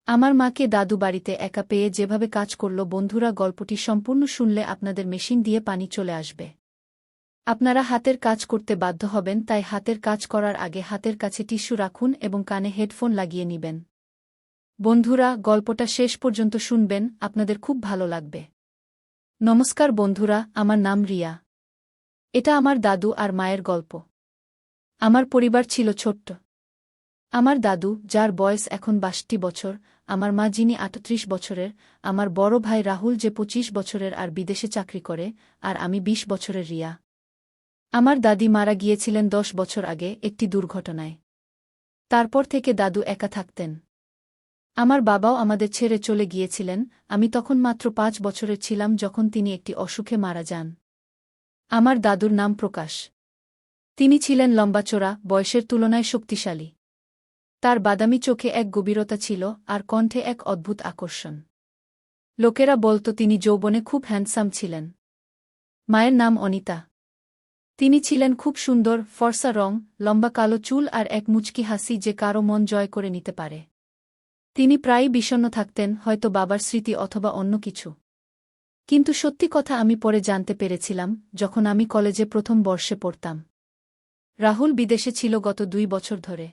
আমার মাকে দাদু বাড়িতে একা পেয়ে যেভাবে কাজ করল বন্ধুরা গল্পটি সম্পূর্ণ শুনলে আপনাদের মেশিন দিয়ে পানি চলে আসবে। আপনারা হাতের কাজ করতে বাধ্য হবেন, তাই হাতের কাজ করার আগে হাতের কাছে টিস্যু রাখুন এবং কানে হেডফোন লাগিয়ে নিবেন। বন্ধুরা, গল্পটা শেষ পর্যন্ত শুনবেন, আপনাদের খুব ভালো লাগবে। নমস্কার বন্ধুরা, আমার নাম রিয়া। এটা আমার দাদু আর মায়ের গল্প। আমার পরিবার ছিল ছোট্ট। আমার দাদু, যার বয়স এখন ৬২ বছর, আমার মা যিনি ৩৮ বছরের, আমার বড় ভাই রাহুল যে ২৫ বছরের আর বিদেশে চাকরি করে, আর আমি ২০ বছরের রিয়া। আমার দাদি মারা গিয়েছিলেন ১০ বছর আগে একটি দুর্ঘটনায়। তারপর থেকে দাদু একা থাকতেন। আমার বাবাও আমাদের ছেড়ে চলে গিয়েছিলেন, আমি তখন মাত্র ৫ বছরের ছিলাম যখন তিনি একটি অসুখে মারা যান। আমার দাদুর নাম প্রকাশ। তিনি ছিলেন লম্বাচোরা, বয়সের তুলনায় শক্তিশালী। তার বাদামি চোখে এক গভীরতা ছিল, আর কণ্ঠে এক অদ্ভুত আকর্ষণ। লোকেরা বলত তিনি যৌবনে খুব হ্যান্ডসাম ছিলেন। মায়ের নাম অনিতা। তিনি ছিলেন খুব সুন্দর, ফর্সা রং, লম্বা কালো চুল আর এক মুচকি হাসি যে কারো মন জয় করে নিতে পারে। তিনি প্রায়ই বিষণ্ণ থাকতেন, হয়তো বাবার স্মৃতি অথবা অন্য কিছু। কিন্তু সত্যি কথা আমি পরে জানতে পেরেছিলাম, যখন আমি কলেজে প্রথম বর্ষে পড়তাম। রাহুল বিদেশে ছিল গত ২ বছর ধরে।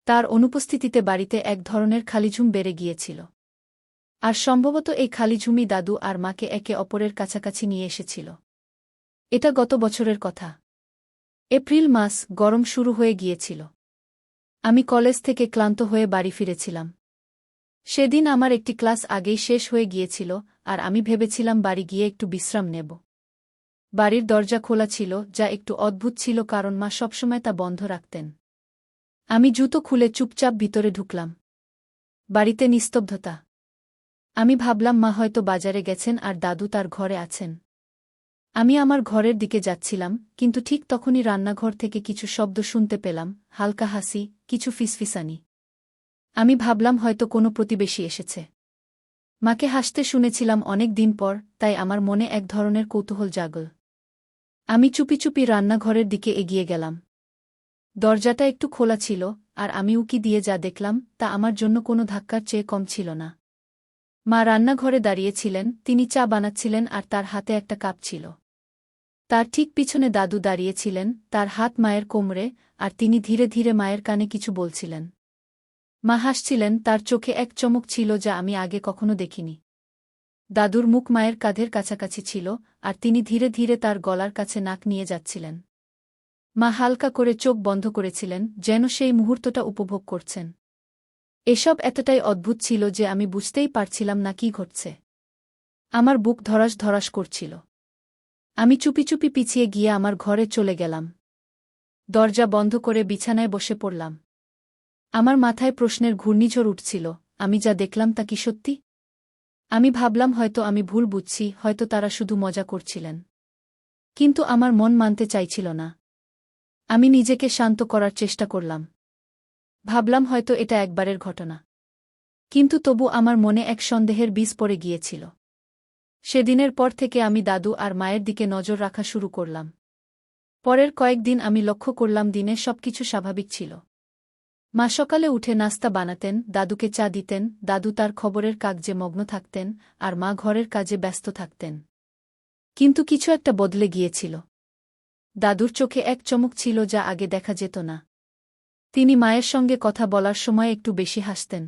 তার অনুপস্থিতিতে বাড়িতে এক ধরনের খালিঝুম বেড়ে গিয়েছিল। আর সম্ভবত এই খালিঝুমই দাদু আর মাকে একে অপরের কাছাকাছি নিয়ে এসেছিল। এটা গত বছরের কথা। এপ্রিল মাস, গরম শুরু হয়ে গিয়েছিল। আমি কলেজ থেকে ক্লান্ত হয়ে বাড়ি ফিরেছিলাম। সেদিন আমার একটি ক্লাস আগেই শেষ হয়ে গিয়েছিল, আর আমি ভেবেছিলাম বাড়ি গিয়ে একটু বিশ্রাম নেব। বাড়ির দরজা খোলা ছিল, যা একটু অদ্ভুত ছিল কারণ মা সবসময় তা বন্ধ রাখতেন। আমি জুতো খুলে চুপচাপ ভিতরে ঢুকলাম। বাড়িতে নিস্তব্ধতা। আমি ভাবলাম মা হয়তো বাজারে গেছেন আর দাদু তার ঘরে আছেন। আমি আমার ঘরের দিকে যাচ্ছিলাম, কিন্তু ঠিক তখনই রান্নাঘর থেকে কিছু শব্দ শুনতে পেলাম, হালকা হাসি, কিছু ফিসফিসানি। আমি ভাবলাম হয়তো কোনো প্রতিবেশী এসেছে। মাকে হাসতে শুনেছিলাম অনেক দিন পর, তাই আমার মনে এক ধরনের কৌতূহল জাগল। আমি চুপি চুপি রান্নাঘরের দিকে এগিয়ে গেলাম। দরজাটা একটু খোলা ছিল, আর আমি উকি দিয়ে যা দেখলাম তা আমার জন্য কোনো ধাক্কার চেয়ে কম ছিল না। মা রান্নাঘরে দাঁড়িয়েছিলেন, তিনি চা বানাচ্ছিলেন আর তার হাতে একটা কাপ ছিল। তার ঠিক পিছনে দাদু দাঁড়িয়েছিলেন, তার হাত মায়ের কোমরে, আর তিনি ধীরে ধীরে মায়ের কানে কিছু বলছিলেন। মা হাসছিলেন, তার চোখে এক চমক ছিল যা আমি আগে কখনো দেখিনি। দাদুর মুখ মায়ের কাঁধের কাছাকাছি ছিল, আর তিনি ধীরে ধীরে তার গলার কাছে নাক নিয়ে যাচ্ছিলেন। মা হালকা করে চোখ বন্ধ করেছিলেন, যেন সেই মুহূর্তটা উপভোগ করছেন। এসব এতটাই অদ্ভুত ছিল যে আমি বুঝতেই পারছিলাম না কি ঘটছে। আমার বুক ধড়াস ধড়াস করছিল। আমি চুপি চুপি পিছিয়ে গিয়ে আমার ঘরে চলে গেলাম। দরজা বন্ধ করে বিছানায় বসে পড়লাম। আমার মাথায় প্রশ্নের ঘূর্ণিঝড় উঠছিল, আমি যা দেখলাম তা কি সত্যি? আমি ভাবলাম হয়তো আমি ভুল বুঝছি, হয়তো তারা শুধু মজা করছিলেন। কিন্তু আমার মন মানতে চাইছিল না। আমি নিজেকে শান্ত করার চেষ্টা করলাম। ভাবলাম হয়তো এটা একবারের ঘটনা। কিন্তু তবু আমার মনে এক সন্দেহের বীজ পড়ে গিয়েছিল। সেদিনের পর থেকে আমি দাদু আর মায়ের দিকে নজর রাখা শুরু করলাম। পরের কয়েকদিন আমি লক্ষ্য করলাম দিনে সবকিছু স্বাভাবিক ছিল। মা সকালে উঠে নাস্তা বানাতেন, দাদুকে চা দিতেন, দাদু তার খবরের কাগজে মগ্ন থাকতেন, আর মা ঘরের কাজে ব্যস্ত থাকতেন। কিন্তু কিছু একটা বদলে গিয়েছিল। দাদুর চোখে এক চমক ছিল যা আগে দেখা যেত না। তিনি মায়ের সঙ্গে কথা বলার সময় একটু বেশি হাসতেন।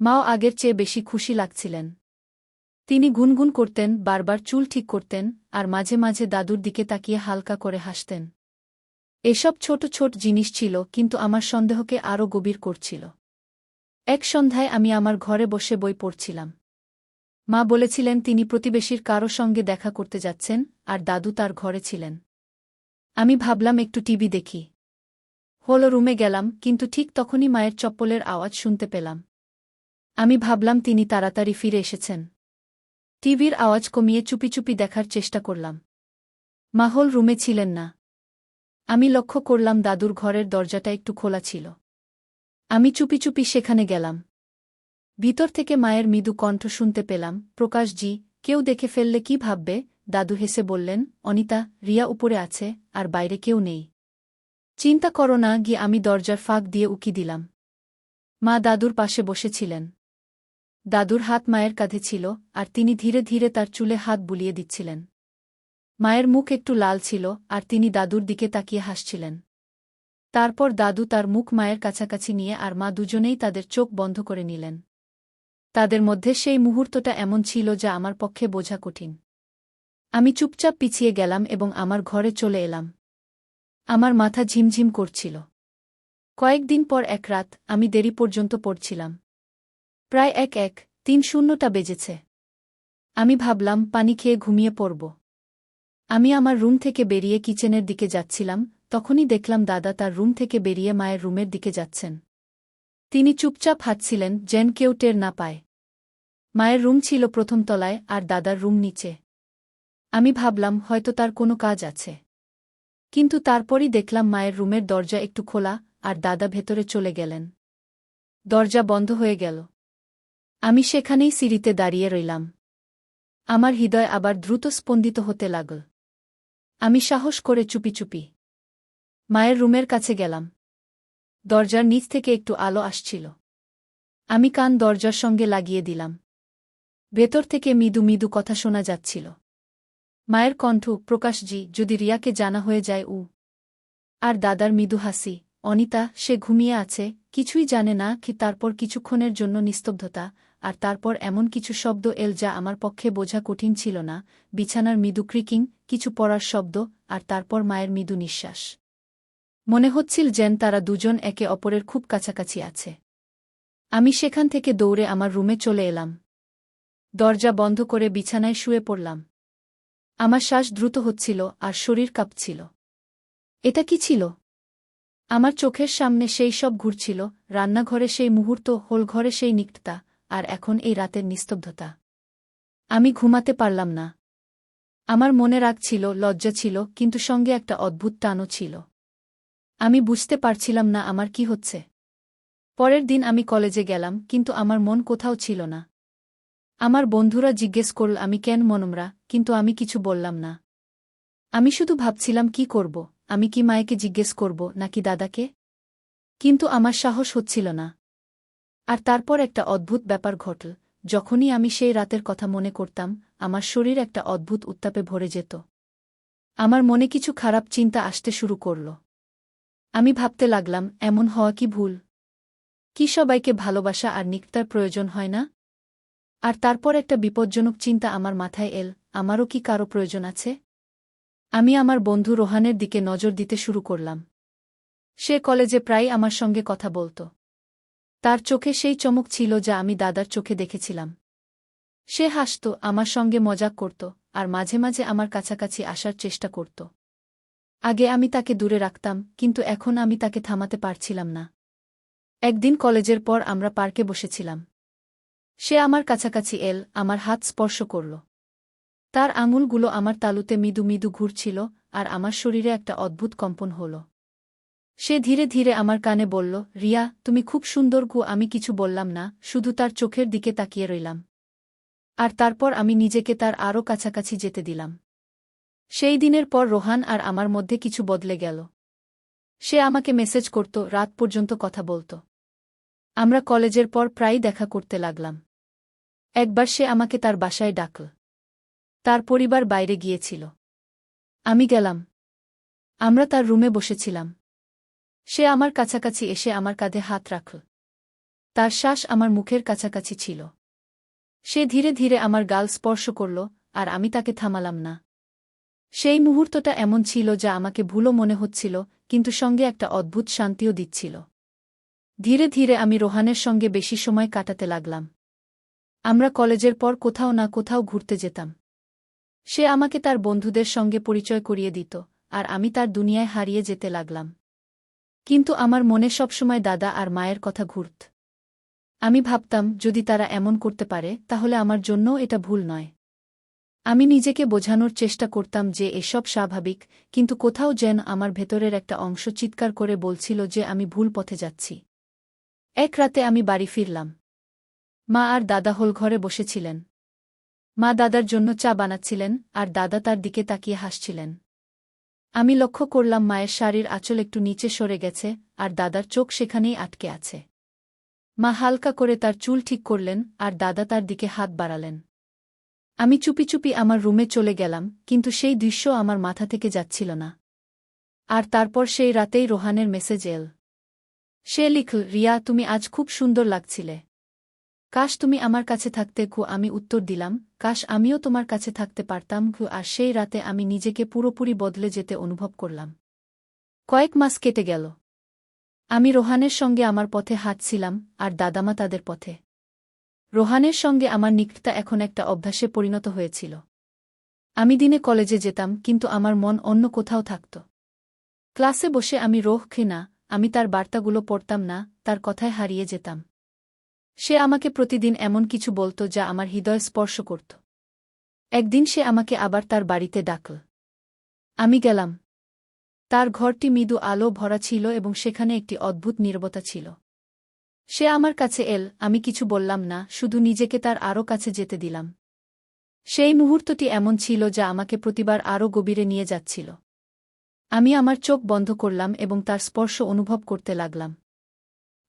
মাও আগের চেয়ে বেশি খুশি লাগছিলেন। তিনি গুনগুন করতেন, বারবার চুল ঠিক করতেন, আর মাঝে মাঝে দাদুর দিকে তাকিয়ে হালকা করে হাসতেন। এসব ছোট ছোট জিনিস ছিল, কিন্তু আমার সন্দেহকে আরও গভীর করছিল। এক সন্ধ্যায় আমি আমার ঘরে বসে বই পড়ছিলাম। মা বলেছিলেন তিনি প্রতিবেশীর কারো সঙ্গে দেখা করতে যাচ্ছেন, আর দাদু তার ঘরে ছিলেন। আমি ভাবলাম একটু টিভি দেখি। হলো রুমে গেলাম, কিন্তু ঠিক তখনই মায়ের চপ্পলের আওয়াজ শুনতে পেলাম। আমি ভাবলাম তিনি তাড়াতাড়ি ফিরে এসেছেন। টিভির আওয়াজ কমিয়ে চুপি চুপি দেখার চেষ্টা করলাম। মা হল রুমে ছিলেন না। আমি লক্ষ্য করলাম দাদুর ঘরের দরজাটা একটু খোলা ছিল। আমি চুপি চুপি সেখানে গেলাম। ভিতর থেকে মায়ের মৃদু কণ্ঠ শুনতে পেলাম, প্রকাশজি, কেউ দেখে ফেললে কি ভাববে? দাদু হেসে বললেন, অনিতা, রিয়া উপরে আছে, আর বাইরে কেউ নেই। চিন্তা করো না। গিয়ে আমি দরজার ফাঁক দিয়ে উকি দিলাম। মা দাদুর পাশে বসেছিলেন। দাদুর হাত মায়ের কাঁধে ছিল, আর তিনি ধীরে ধীরে তার চুলে হাত বুলিয়ে দিচ্ছিলেন। মায়ের মুখ একটু লাল ছিল, আর তিনি দাদুর দিকে তাকিয়ে হাসছিলেন। তারপর দাদু তার মুখ মায়ের কাছাকাছি নিয়ে আর মা দুজনেই তাদের চোখ বন্ধ করে নিলেন। তাদের মধ্যে সেই মুহূর্তটা এমন ছিল যা আমার পক্ষে বোঝা কঠিন। আমি চুপচাপ পিছিয়ে গেলাম এবং আমার ঘরে চলে এলাম। আমার মাথা ঝিমঝিম করছিল। কয়েকদিন পর এক রাত আমি দেরি পর্যন্ত পড়ছিলাম। প্রায় 1:30টা বেজেছে। আমি ভাবলাম পানি খেয়ে ঘুমিয়ে পড়ব। আমি আমার রুম থেকে বেরিয়ে কিচেনের দিকে যাচ্ছিলাম, তখনই দেখলাম দাদা তার রুম থেকে বেরিয়ে মায়ের রুমের দিকে যাচ্ছেন। তিনি চুপচাপ হাঁটছিলেন, যেন কেউ টের না পায়। মায়ের রুম ছিল প্রথম তলায় আর দাদার রুম নিচে। আমি ভাবলাম হয়তো তার কোনো কাজ আছে। কিন্তু তারপরই দেখলাম মায়ের রুমের দরজা একটু খোলা, আর দাদা ভেতরে চলে গেলেন। দরজা বন্ধ হয়ে গেল। আমি সেখানেই সিঁড়িতে দাঁড়িয়ে রইলাম। আমার হৃদয় আবার দ্রুত স্পন্দিত হতে লাগল। আমি সাহস করে চুপি চুপি মায়ের রুমের কাছে গেলাম। দরজার নিচ থেকে একটু আলো আসছিল। আমি কান দরজার সঙ্গে লাগিয়ে দিলাম। ভেতর থেকে মৃদু মৃদু কথা শোনা যাচ্ছিল। মায়ের কণ্ঠ, প্রকাশজি, যদি রিয়াকে জানা হয়ে যায় আর দাদার মৃদু হাসি, অনিতা, সে ঘুমিয়ে আছে, কিছুই জানে না কি। তারপর কিছুক্ষণের জন্য নিস্তব্ধতা, আর তারপর এমন কিছু শব্দ এল যা আমার পক্ষে বোঝা কঠিন ছিল না। বিছানার মৃদু ক্রিকিং, কিছু পড়ার শব্দ, আর তারপর মায়ের মৃদু নিঃশ্বাস। মনে হচ্ছিল যেন তারা দুজন একে অপরের খুব কাছাকাছি আছে। আমি সেখান থেকে দৌড়ে আমার রুমে চলে এলাম। দরজা বন্ধ করে বিছানায় শুয়ে পড়লাম। আমার শ্বাস দ্রুত হচ্ছিল আর শরীর কাঁপছিল। এটা কি ছিল? আমার চোখের সামনে সেই সব ঘুরছিল, রান্নাঘরে সেই মুহূর্ত, হোলঘরে সেই নিকটতা, আর এখন এই রাতের নিস্তব্ধতা। আমি ঘুমাতে পারলাম না। আমার মনে রাগ ছিল, লজ্জা ছিল, কিন্তু সঙ্গে একটা অদ্ভুত টানও ছিল। আমি বুঝতে পারছিলাম না আমার কি হচ্ছে। পরের দিন আমি কলেজে গেলাম, কিন্তু আমার মন কোথাও ছিল না। আমার বন্ধুরা জিজ্ঞেস করল আমি কেন মনমরা, কিন্তু আমি কিছু বললাম না। আমি শুধু ভাবছিলাম কি করব, আমি কি মায়েকে জিজ্ঞেস করব নাকি দাদাকে? কিন্তু আমার সাহস হচ্ছিল না। আর তারপর একটা অদ্ভুত ব্যাপার ঘটল। যখনই আমি সেই রাতের কথা মনে করতাম, আমার শরীর একটা অদ্ভুত উত্তাপে ভরে যেত। আমার মনে কিছু খারাপ চিন্তা আসতে শুরু করল। আমি ভাবতে লাগলাম, এমন হওয়া কি ভুল? কি সবাইকে ভালোবাসা আর নিকটার প্রয়োজন হয় না? আর তারপর একটা বিপজ্জনক চিন্তা আমার মাথায় এল, আমারও কি কারো প্রয়োজন আছে? আমি আমার বন্ধু রোহানের দিকে নজর দিতে শুরু করলাম। সে কলেজে প্রায় আমার সঙ্গে কথা বলত। তার চোখে সেই চমক ছিল যা আমি দাদার চোখে দেখেছিলাম। সে হাসত, আমার সঙ্গে মজাক করত, আর মাঝে মাঝে আমার কাছাকাছি আসার চেষ্টা করত। আগে আমি তাকে দূরে রাখতাম, কিন্তু এখন আমি তাকে থামাতে পারছিলাম না। একদিন কলেজের পর আমরা পার্কে বসেছিলাম। সে আমার কাছাকাছি এল, আমার হাত স্পর্শ করল। তার আঙুলগুলো আমার তালুতে মৃদু মৃদু ঘুরছিল, আর আমার শরীরে একটা অদ্ভুত কম্পন হল। সে ধীরে ধীরে আমার কানে বলল, রিয়া, তুমি খুব সুন্দর। আমি কিছু বললাম না, শুধু তার চোখের দিকে তাকিয়ে রইলাম। আর তারপর আমি নিজেকে তার আরও কাছাকাছি যেতে দিলাম। সেই দিনের পর রোহান আর আমার মধ্যে কিছু বদলে গেল। সে আমাকে মেসেজ করত, রাত পর্যন্ত কথা বলত। আমরা কলেজের পর প্রায়ই দেখা করতে লাগলাম। একবার সে আমাকে তার বাসায় ডাকল। তার পরিবার বাইরে গিয়েছিল। আমি গেলাম। আমরা তার রুমে বসেছিলাম। সে আমার কাছাকাছি এসে আমার কাঁধে হাত রাখল। তার শ্বাস আমার মুখের কাছাকাছি ছিল। সে ধীরে ধীরে আমার গাল স্পর্শ করল, আর আমি তাকে থামালাম না। সেই মুহূর্তটা এমন ছিল যা আমাকে ভুলও মনে হচ্ছিল, কিন্তু সঙ্গে একটা অদ্ভুত শান্তিও দিচ্ছিল। ধীরে ধীরে আমি রোহানের সঙ্গে বেশি সময় কাটাতে লাগলাম। আমরা কলেজের পর কোথাও না কোথাও ঘুরতে যেতাম। সে আমাকে তার বন্ধুদের সঙ্গে পরিচয় করিয়ে দিত, আর আমি তার দুনিয়ায় হারিয়ে যেতে লাগলাম। কিন্তু আমার মনে সবসময় দাদা আর মায়ের কথা ঘুরত। আমি ভাবতাম, যদি তারা এমন করতে পারে, তাহলে আমার জন্যও এটা ভুল নয়। আমি নিজেকে বোঝানোর চেষ্টা করতাম যে এসব স্বাভাবিক, কিন্তু কোথাও যেন আমার ভেতরের একটা অংশ চিৎকার করে বলছিল যে আমি ভুল পথে যাচ্ছি। এক রাতে আমি বাড়ি ফিরলাম। মা আর দাদা হোলঘরে বসেছিলেন। মা দাদার জন্য চা বানাচ্ছিলেন, আর দাদা তার দিকে তাকিয়ে হাসছিলেন। আমি লক্ষ্য করলাম মায়ের শাড়ির আঁচল একটু নিচে সরে গেছে, আর দাদার চোখ সেখানেই আটকে আছে। মা হালকা করে তার চুল ঠিক করলেন আর দাদা তার দিকে হাত বাড়ালেন। আমি চুপি চুপি আমার রুমে চলে গেলাম, কিন্তু সেই দৃশ্য আমার মাথা থেকে যাচ্ছিল না। আর তারপর সেই রাতেই রোহানের মেসেজ এল। সে লিখল, রিয়া, তুমি আজ খুব সুন্দর লাগছিলে। কাশ তুমি আমার কাছে থাকতে। আমি উত্তর দিলাম, কাশ আমিও তোমার কাছে থাকতে পারতাম। আর সেই রাতে আমি নিজেকে পুরোপুরি বদলে যেতে অনুভব করলাম। কয়েক মাস কেটে গেল। আমি রোহানের সঙ্গে আমার পথে হাঁটছিলাম, আর দাদামা তাদের পথে। রোহানের সঙ্গে আমার নিকটতা এখন একটা অভ্যাসে পরিণত হয়েছিল। আমি দিনে কলেজে যেতাম, কিন্তু আমার মন অন্য কোথাও থাকত। ক্লাসে বসে আমি না, আমি তার বার্তাগুলো পড়তাম না, তার কথায় হারিয়ে যেতাম। সে আমাকে প্রতিদিন এমন কিছু বলত যা আমার হৃদয় স্পর্শ করত। একদিন সে আমাকে আবার তার বাড়িতে ডাকল। আমি গেলাম। তার ঘরটি মৃদু আলো ভরা ছিল এবং সেখানে একটি অদ্ভুত নীরবতা ছিল। সে আমার কাছে এল, আমি কিছু বললাম না, শুধু নিজেকে তার আরও কাছে যেতে দিলাম। সেই মুহূর্তটি এমন ছিল যা আমাকে প্রতিবার আরও গভীরে নিয়ে যাচ্ছিল। আমি আমার চোখ বন্ধ করলাম এবং তার স্পর্শ অনুভব করতে লাগলাম।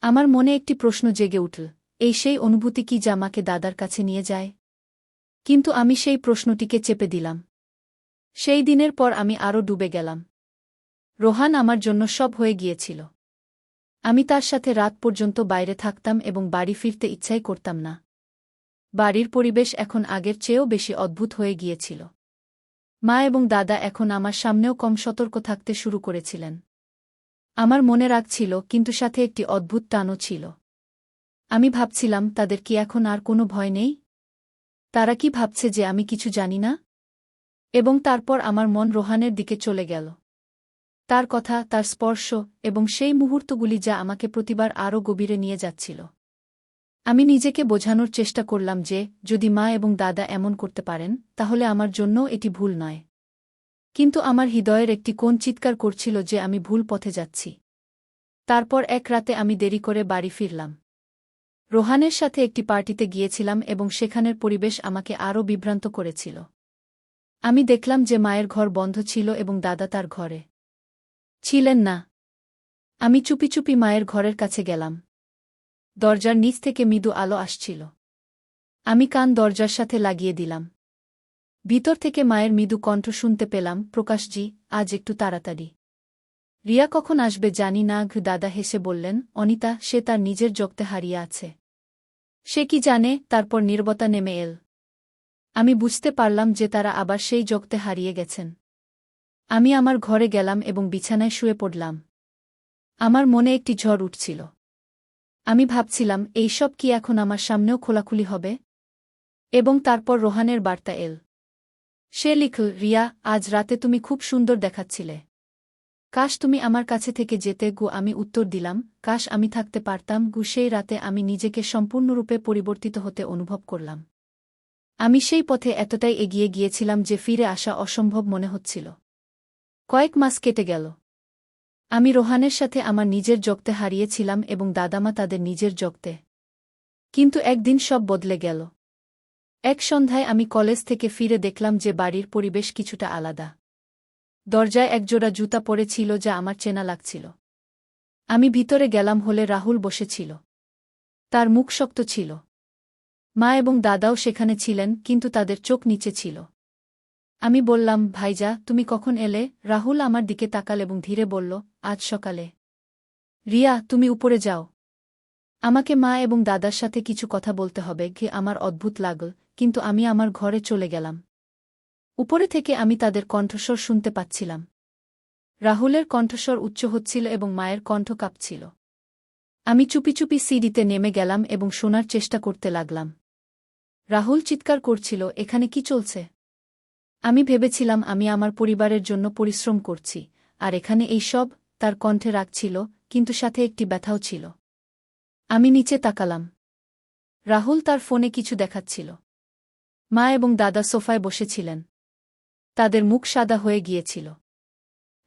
আমার মনে একটি প্রশ্ন জেগে উঠল, এই সেই অনুভূতি কি যা আমাকে দাদার কাছে নিয়ে যায়? কিন্তু আমি সেই প্রশ্নটিকে চেপে দিলাম। সেই দিনের পর আমি আরও ডুবে গেলাম। রোহান আমার জন্য সব হয়ে গিয়েছিল। আমি তার সাথে রাত পর্যন্ত বাইরে থাকতাম এবং বাড়ি ফিরতে ইচ্ছাই করতাম না। বাড়ির পরিবেশ এখন আগের চেয়েও বেশি অদ্ভুত হয়ে গিয়েছিল। মা এবং দাদা এখন আমার সামনেও কম সতর্ক থাকতে শুরু করেছিলেন। আমার মনে রাগ ছিল, কিন্তু সাথে একটি অদ্ভুত টানও ছিল। আমি ভাবছিলাম, তাদের কি এখন আর কোনো ভয় নেই? তারা কি ভাবছে যে আমি কিছু জানি না? এবং তারপর আমার মন রোহানের দিকে চলে গেল। তার কথা, তার স্পর্শ, এবং সেই মুহূর্তগুলি যা আমাকে প্রতিবার আরও গভীরে নিয়ে যাচ্ছিল। আমি নিজেকে বোঝানোর চেষ্টা করলাম যে, যদি মা এবং দাদা এমন করতে পারেন, তাহলে আমার জন্যও এটি ভুল নয়। কিন্তু আমার হৃদয়ের একটি কোণ চিৎকার করছিল যে আমি ভুল পথে যাচ্ছি। তারপর এক রাতে আমি দেরি করে বাড়ি ফিরলাম। রোহানের সাথে একটি পার্টিতে গিয়েছিলাম এবং সেখানের পরিবেশ আমাকে আরও বিভ্রান্ত করেছিল। আমি দেখলাম যে মায়ের ঘর বন্ধ ছিল এবং দাদা তার ঘরে ছিলেন না। আমি চুপি চুপি মায়ের ঘরের কাছে গেলাম। দরজার নিচ থেকে মৃদু আলো আসছিল। আমি কান দরজার সাথে লাগিয়ে দিলাম। ভিতর থেকে মায়ের মৃদু কণ্ঠ শুনতে পেলাম, প্রকাশজি, আজ একটু তাড়াতাড়ি। রিয়া কখন আসবে জানি না। দাদা হেসে বললেন, অনিতা, সে তার নিজের জগতে হারিয়ে আছে। সে কি জানে? তারপর নীরবতা নেমে এল। আমি বুঝতে পারলাম যে তারা আবার সেই জগতে হারিয়ে গেছেন। আমি আমার ঘরে গেলাম এবং বিছানায় শুয়ে পড়লাম। আমার মনে একটি ঝড় উঠছিল। আমি ভাবছিলাম, এই সব কি এখন আমার সামনেও খোলাখুলি হবে? এবং তারপর রোহানের বার্তা এল। সে লিখল, রিয়া, আজ রাতে তুমি খুব সুন্দর দেখাচ্ছিলে। কাশ তুমি আমার কাছে থেকে যেতে। আমি উত্তর দিলাম, কাশ আমি থাকতে পারতাম। সেই রাতে আমি নিজেকে সম্পূর্ণরূপে পরিবর্তিত হতে অনুভব করলাম। আমি সেই পথে এতটাই এগিয়ে গিয়েছিলাম যে ফিরে আসা অসম্ভব মনে হচ্ছিল। কয়েক মাস কেটে গেল। আমি রোহানের সাথে আমার নিজের জগতে হারিয়েছিলাম এবং দাদামা তাদের নিজের জগতে। কিন্তু একদিন সব বদলে গেল। এক সন্ধ্যায় আমি কলেজ থেকে ফিরে দেখলাম যে বাড়ির পরিবেশ কিছুটা আলাদা। দরজায় একজোড়া জুতা পরে ছিল যা আমার চেনা লাগছিল। আমি ভিতরে গেলাম হলে রাহুল বসেছিল। তার মুখ শক্ত ছিল। মা এবং দাদাও সেখানে ছিলেন, কিন্তু তাদের চোখ নিচে ছিল। আমি বললাম, ভাইজা, তুমি কখন এলে? রাহুল আমার দিকে তাকাল এবং ধীরে বলল, আজ সকালে। রিয়া, তুমি উপরে যাও। আমাকে মা এবং দাদার সাথে কিছু কথা বলতে হবে। আমার অদ্ভুত লাগল, কিন্তু আমি আমার ঘরে চলে গেলাম। উপরে থেকে আমি তাদের কণ্ঠস্বর শুনতে পাচ্ছিলাম। রাহুলের কণ্ঠস্বর উচ্চ হচ্ছিল এবং মায়ের কণ্ঠ কাঁপছিল। আমি চুপি চুপি সিঁড়িতে নেমে গেলাম এবং শোনার চেষ্টা করতে লাগলাম। রাহুল চিৎকার করছিল, এখানে কি চলছে? আমি ভেবেছিলাম আমি আমার পরিবারের জন্য পরিশ্রম করছি, আর এখানে এই সব। তার কণ্ঠে রাগ ছিল, কিন্তু সাথে একটি ব্যথাও ছিল। আমি নিচে তাকালাম। রাহুল তার ফোনে কিছু দেখাচ্ছিল। মা এবং দাদা সোফায় বসেছিলেন। তাদের মুখ সাদা হয়ে গিয়েছিল।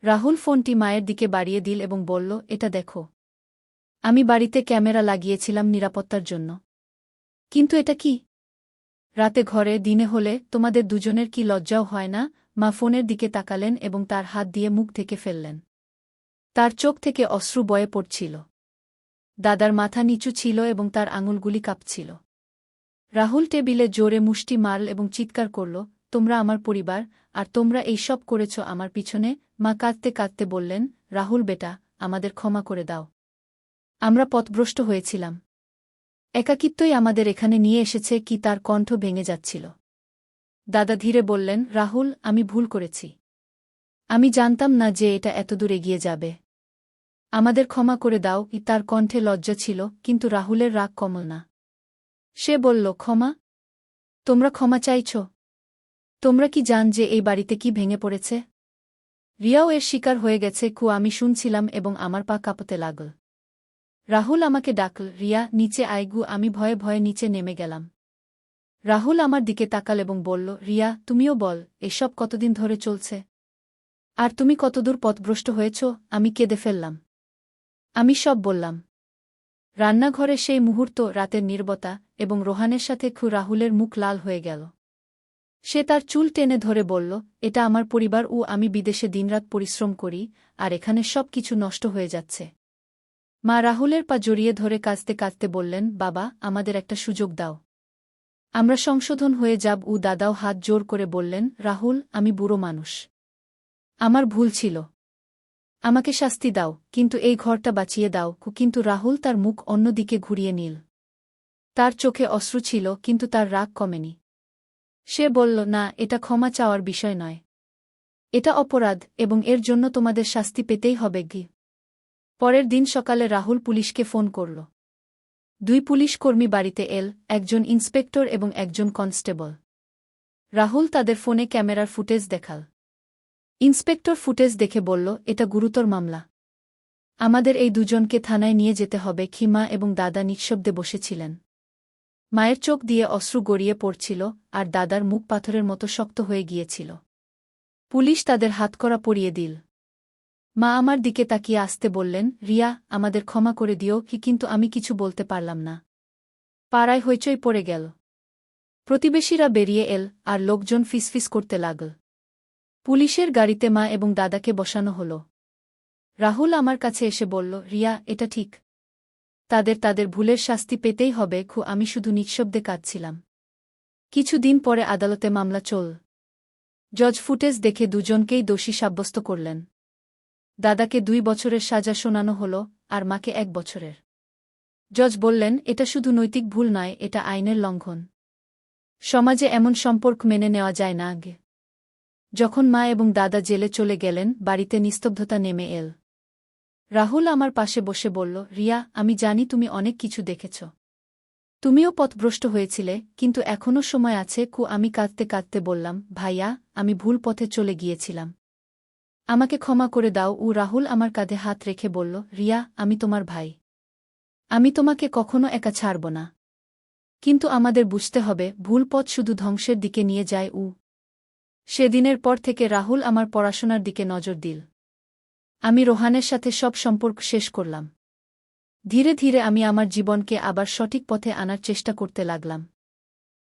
রাহুল ফোনটি মায়ের দিকে বাড়িয়ে দিল এবং বলল, এটা দেখো। আমি বাড়িতে ক্যামেরা লাগিয়েছিলাম নিরাপত্তার জন্য। কিন্তু এটা কি? রাতে ঘরে, দিনে হলে তোমাদের দুজনের কি লজ্জাও হয় না? মা ফোনের দিকে তাকালেন এবং তার হাত দিয়ে মুখ ঢেকে ফেললেন। তার চোখ থেকে অশ্রু বয়ে পড়ছিল। দাদার মাথা নিচু ছিল এবং তার আঙুলগুলি কাঁপছিল। রাহুল টেবিলে জোরে মুষ্টি মারল এবং চিৎকার করল, তোমরা আমার পরিবার, আর তোমরা এই সব করেছ আমার পিছনে। মা কাঁদতে কাঁদতে বললেন, রাহুল বেটা, আমাদের ক্ষমা করে দাও। আমরা পথভ্রষ্ট হয়েছিলাম। একাকিত্বই আমাদের এখানে নিয়ে এসেছে। কি তার কণ্ঠ ভেঙে যাচ্ছিল। দাদা ধীরে বললেন, রাহুল, আমি ভুল করেছি। আমি জানতাম না যে এটা এতদূর এগিয়ে যাবে। আমাদের ক্ষমা করে দাও। তার কণ্ঠে লজ্জা ছিল, কিন্তু রাহুলের রাগ কমল না। সে বলল, ক্ষমা? তোমরা ক্ষমা চাইছ? তোমরা কি জান যে এই বাড়িতে কি ভেঙে পড়েছে? রিয়াও এর শিকার হয়ে গেছে। আমি শুনছিলাম এবং আমার পা কাঁপতে লাগল। রাহুল আমাকে ডাকল, রিয়া, নিচে আয়। আমি ভয়ে ভয়ে নিচে নেমে গেলাম। রাহুল আমার দিকে তাকাল এবং বলল, রিয়া, তুমিও বল, এসব কতদিন ধরে চলছে? আর তুমি কতদূর পথভ্রষ্ট হয়েছ? আমি কেঁদে ফেললাম। আমি সব বললাম। রান্নাঘরে সেই মুহূর্ত, রাতের নীরবতা, এবং রোহানের সাথে রাহুলের মুখ লাল হয়ে গেল। সে তার চুল টেনে ধরে বলল, এটা আমার পরিবার আমি বিদেশে দিনরাত পরিশ্রম করি, আর এখানে সব কিছু নষ্ট হয়ে যাচ্ছে। মা রাহুলের পা জড়িয়ে ধরে কাঁদতে কাঁদতে বললেন, বাবা, আমাদের একটা সুযোগ দাও। আমরা সংশোধন হয়ে যাব। দাদাও হাত জোর করে বললেন, রাহুল, আমি বুড়ো মানুষ। আমার ভুল ছিল। আমাকে শাস্তি দাও, কিন্তু এই ঘরটা বাঁচিয়ে দাও। কিন্তু রাহুল তার মুখ অন্যদিকে ঘুরিয়ে নিল। তার চোখে অশ্রু ছিল, কিন্তু তার রাগ কমেনি। সে বলল, না, এটা ক্ষমা চাওয়ার বিষয় নয়। এটা অপরাধ, এবং এর জন্য তোমাদের শাস্তি পেতেই হবে। পরের দিন সকালে রাহুল পুলিশকে ফোন করল। 2 পুলিশ কর্মী বাড়িতে এল, একজন ইন্সপেক্টর এবং একজন কনস্টেবল। রাহুল তাদের ফোনে ক্যামেরার ফুটেজ দেখাল। ইন্সপেক্টর ফুটেজ দেখে বলল, এটা গুরুতর মামলা। আমাদের এই দুজনকে থানায় নিয়ে যেতে হবে। মা এবং দাদা নিঃশব্দে বসেছিলেন। মায়ের চোখ দিয়ে অশ্রু গড়িয়ে পড়ছিল, আর দাদার মুখ পাথরের মতো শক্ত হয়ে গিয়েছিল। পুলিশ তাদের হাতকড়া পরিয়ে দিল। মা আমার দিকে তাকিয়ে আসতে বললেন, রিয়া, আমাদের ক্ষমা করে দিও। কিন্তু আমি কিছু বলতে পারলাম না। পাড়ায় হইচই পড়ে গেল। প্রতিবেশীরা বেরিয়ে এল, আর লোকজন ফিসফিস করতে লাগল। পুলিশের গাড়িতে মা এবং দাদাকে বসানো হল। রাহুল আমার কাছে এসে বলল, রিয়া, এটা ঠিক। তাদের ভুলের শাস্তি পেতেই হবে। আমি শুধু নিঃশব্দে কাঁদছিলাম। কিছুদিন পরে আদালতে মামলা চল। জজ ফুটেজ দেখে দুজনকেই দোষী সাব্যস্ত করলেন। দাদাকে 2 বছরের সাজা শোনানো হল, আর মাকে 1 বছরের। জজ বললেন, এটা শুধু নৈতিক ভুল নয়, এটা আইনের লঙ্ঘন। সমাজে এমন সম্পর্ক মেনে নেওয়া যায় না। যখন মা এবং দাদা জেলে চলে গেলেন, বাড়িতে নিস্তব্ধতা নেমে এল। রাহুল আমার পাশে বসে বলল, রিয়া, আমি জানি তুমি অনেক কিছু দেখেছ। তুমিও পথভ্রষ্ট হয়েছিলে, কিন্তু এখনও সময় আছে। আমি কাঁদতে কাঁদতে বললাম, ভাইয়া, আমি ভুল পথে চলে গিয়েছিলাম। আমাকে ক্ষমা করে দাও। রাহুল আমার কাঁধে হাত রেখে বলল, রিয়া, আমি তোমার ভাই। আমি তোমাকে কখনো একা ছাড়ব না। কিন্তু আমাদের বুঝতে হবে, ভুল পথ শুধু ধ্বংসের দিকে নিয়ে যায়। সেদিনের পর থেকে রাহুল আমার পড়াশোনার দিকে নজর দিল। আমি রোহানের সাথে সব সম্পর্ক শেষ করলাম। ধীরে ধীরে আমি আমার জীবনকে আবার সঠিক পথে আনার চেষ্টা করতে লাগলাম।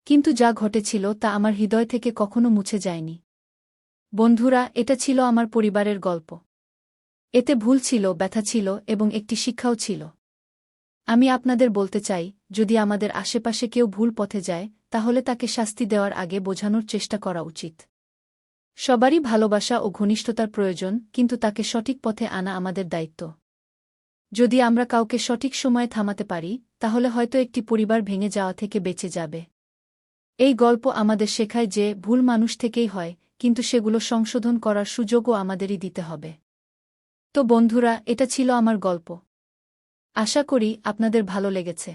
কিন্তু যা ঘটেছিল তা আমার হৃদয় থেকে কখনো মুছে যায়নি। বন্ধুরা, এটা ছিল আমার পরিবারের গল্প। এতে ভুল ছিল, ব্যথা ছিল, এবং একটি শিক্ষাও ছিল। আমি আপনাদের বলতে চাই, যদি আমাদের আশেপাশে কেউ ভুল পথে যায়, তাহলে তাকে শাস্তি দেওয়ার আগে বোঝানোর চেষ্টা করা উচিত। সবারই ভালোবাসা ও ঘনিষ্ঠতার প্রয়োজন, কিন্তু তাকে সঠিক পথে আনা আমাদের দায়িত্ব। যদি আমরা কাউকে সঠিক সময়ে থামাতে পারি, তাহলে হয়তো একটি পরিবার ভেঙে যাওয়া থেকে বেঁচে যাবে। এই গল্প আমাদের শেখায় যে ভুল মানুষ থেকেই হয়, কিন্তু সেগুলো সংশোধন করার সুযোগও আমাদেরই দিতে হবে। তো বন্ধুরা, এটা ছিল আমার গল্প। আশা করি আপনাদের ভালো লেগেছে।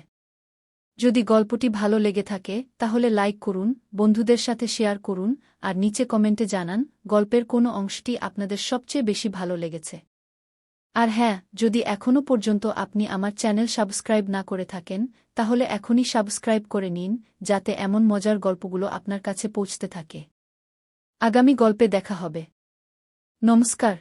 যদি গল্পটি ভালো লেগে থাকে, তাহলে লাইক করুন, বন্ধুদের সাথে শেয়ার করুন, আর নিচে কমেন্টে জানান গল্পের কোনো অংশটি আপনাদের সবচেয়ে বেশি ভালো লেগেছে। আর হ্যাঁ, যদি এখনও পর্যন্ত আপনি আমার চ্যানেল সাবস্ক্রাইব না করে থাকেন, তাহলে এখনই সাবস্ক্রাইব করে নিন, যাতে এমন মজার গল্পগুলো আপনার কাছে পৌঁছতে থাকে। আগামী গল্পে দেখা হবে। নমস্কার।